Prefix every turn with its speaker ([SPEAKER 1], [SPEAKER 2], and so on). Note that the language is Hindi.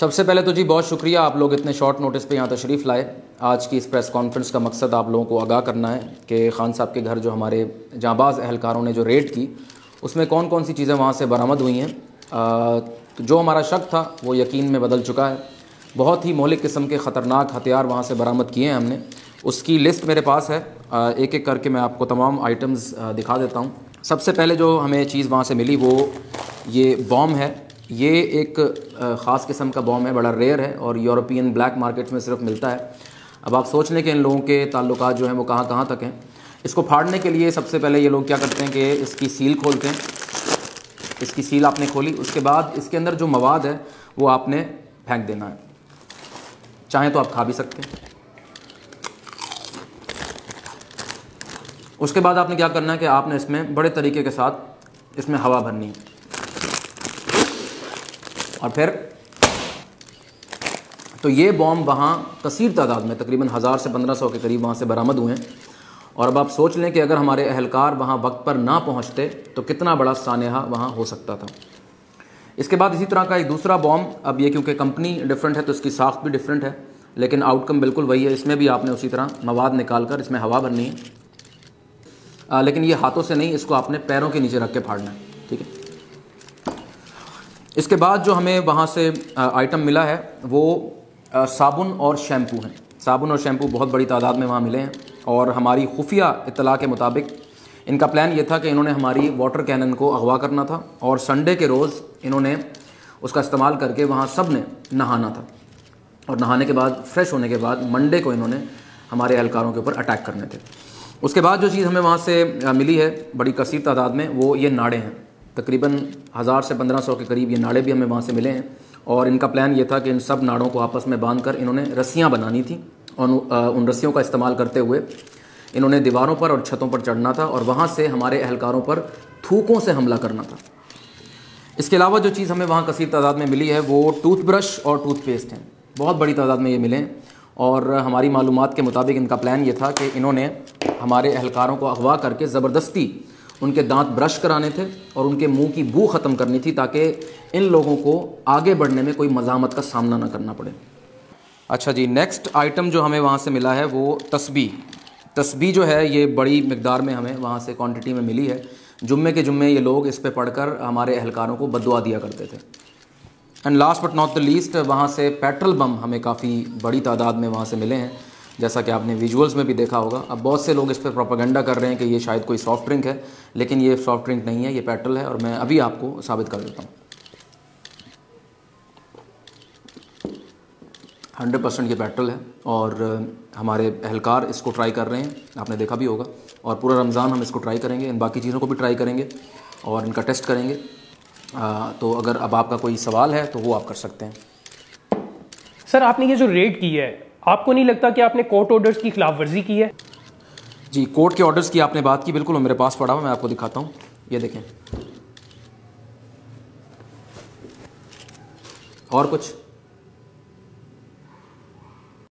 [SPEAKER 1] सबसे पहले तो जी बहुत शुक्रिया, आप लोग इतने शॉर्ट नोटिस पे यहाँ तशरीफ़ लाए। आज की इस प्रेस कॉन्फ्रेंस का मकसद आप लोगों को आगाह करना है कि खान साहब के घर जो हमारे जांबाज अहलकारों ने जो रेड की उसमें कौन कौन सी चीज़ें वहाँ से बरामद हुई हैं। तो जो हमारा शक था वो यकीन में बदल चुका है। बहुत ही मौलिक किस्म के ख़तरनाक हथियार वहाँ से बरामद किए हैं हमने। उसकी लिस्ट मेरे पास है, एक एक करके मैं आपको तमाम आइटम्स दिखा देता हूँ। सबसे पहले जो हमें चीज़ वहाँ से मिली वो ये बॉम्ब है। ये एक ख़ास किस्म का बॉम्ब है, बड़ा रेयर है और यूरोपियन ब्लैक मार्केट्स में सिर्फ मिलता है। अब आप सोच लें कि इन लोगों के ताल्लुकात जो हैं वो कहाँ कहाँ तक हैं। इसको फाड़ने के लिए सबसे पहले ये लोग क्या करते हैं कि इसकी सील खोलते हैं। इसकी सील आपने खोली, उसके बाद इसके अंदर जो मवाद है वो आपने फेंक देना है। चाहें तो आप खा भी सकते हैं। उसके बाद आपने क्या करना है कि आपने इसमें बड़े तरीके के साथ इसमें हवा भरनी है और फिर तो ये बॉम्ब वहाँ कसीर तादाद में तकरीबन 1000 से 1500 के करीब वहाँ से बरामद हुए हैं। और अब आप सोच लें कि अगर हमारे अहलकार वहाँ वक्त पर ना पहुँचते तो कितना बड़ा सानेहा वहाँ हो सकता था। इसके बाद इसी तरह का एक दूसरा बॉम्ब, अब ये क्योंकि कंपनी डिफरेंट है तो इसकी साख्त भी डिफरेंट है, लेकिन आउटकम बिल्कुल वही है। इसमें भी आपने उसी तरह मवाद निकाल कर इसमें हवा भरनी है, लेकिन ये हाथों से नहीं, इसको आपने पैरों के नीचे रख के फाड़ना है, ठीक है। इसके बाद जो हमें वहाँ से आइटम मिला है वो साबुन और शैम्पू हैं। साबुन और शैम्पू बहुत बड़ी तादाद में वहाँ मिले हैं और हमारी खुफिया इत्तला के मुताबिक इनका प्लान ये था कि इन्होंने हमारी वाटर कैनन को अगवा करना था और संडे के रोज़ इन्होंने उसका इस्तेमाल करके वहाँ सब ने नहाना था और नहाने के बाद फ्रेश होने के बाद मंडे को इन्होंने हमारे एहलकारों के ऊपर अटैक करने थे। उसके बाद जो चीज़ हमें वहाँ से मिली है बड़ी कसीर तादाद में वो ये नाड़े हैं। तकरीबन 1000 से 1500 के करीब ये नाड़े भी हमें वहाँ से मिले हैं और इनका प्लान ये था कि इन सब नाड़ों को आपस में बांधकर इन्होंने रस्सियाँ बनानी थी और उन रस्सियों का इस्तेमाल करते हुए इन्होंने दीवारों पर और छतों पर चढ़ना था और वहाँ से हमारे अहलकारों पर थूकों से हमला करना था। इसके अलावा जो चीज़ हमें वहाँ कसीर तादाद में मिली है वो टूथब्रश और टूथपेस्ट हैं। बहुत बड़ी तादाद में ये मिले हैं और हमारी मालूमात के मुताबिक इनका प्लान ये था कि इन्होंने हमारे अहलकारों को अगवा करके ज़बरदस्ती उनके दांत ब्रश कराने थे और उनके मुंह की बू ख़त्म करनी थी ताकि इन लोगों को आगे बढ़ने में कोई मज़ामत का सामना ना करना पड़े। अच्छा जी, नेक्स्ट आइटम जो हमें वहाँ से मिला है वो तस्बीह जो है ये बड़ी मिकदार में हमें वहाँ से क्वांटिटी में मिली है। जुम्मे के जुम्मे ये लोग इस पे पढ़कर हमारे अहलकारों को बद्दुआ दिया करते थे। And last but not the least वहाँ से पेट्रोल बम हमें काफ़ी बड़ी तादाद में वहाँ से मिले हैं, जैसा कि आपने विजुअल्स में भी देखा होगा। अब बहुत से लोग इस पर प्रोपेगेंडा कर रहे हैं कि ये शायद कोई सॉफ्ट ड्रिंक है, लेकिन ये सॉफ्ट ड्रिंक नहीं है, ये पेट्रोल है और मैं अभी आपको साबित कर देता हूँ। 100% ये पेट्रोल है और हमारे अहलकार इसको ट्राई कर रहे हैं, आपने देखा भी होगा। और पूरा रमज़ान हम इसको ट्राई करेंगे, इन बाकी चीज़ों को भी ट्राई करेंगे और इनका टेस्ट करेंगे। तो अगर अब आपका कोई सवाल है तो वो आप कर सकते हैं।
[SPEAKER 2] सर, आपने ये जो रेड की है, आपको नहीं लगता कि आपने कोर्ट ऑर्डर्स की खिलाफ वर्जी की है?
[SPEAKER 1] जी, कोर्ट के ऑर्डर्स की आपने बात की, बिल्कुल मेरे पास पड़ा हुआ, मैं आपको दिखाता हूँ। ये देखें। और कुछ